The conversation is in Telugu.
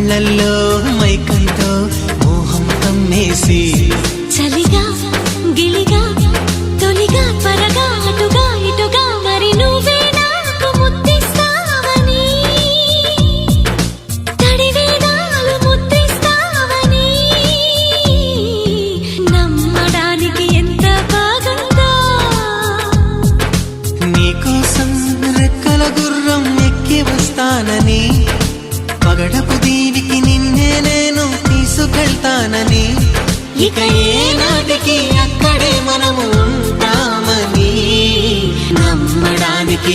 కళ్ళల్లో మైకంతో మోహం కమ్మేసి చలిగా గిలిగా తొలిగా త్వరగా అటుగా ఇటుగా మరి నువ్వే నాకు ముద్దిస్తావని తడివేదాలు ముద్దిస్తావని నమ్మడానికి ఎంత బాగుందో నీకోసం రెక్కల గుర్రం ఎక్కి వస్తానని పగడపు దీనికి నిన్నే నేను తీసుకెళ్తానని ఇక ఏ నాటికి అక్కడే మనము ఉంటామని నమ్మడానికి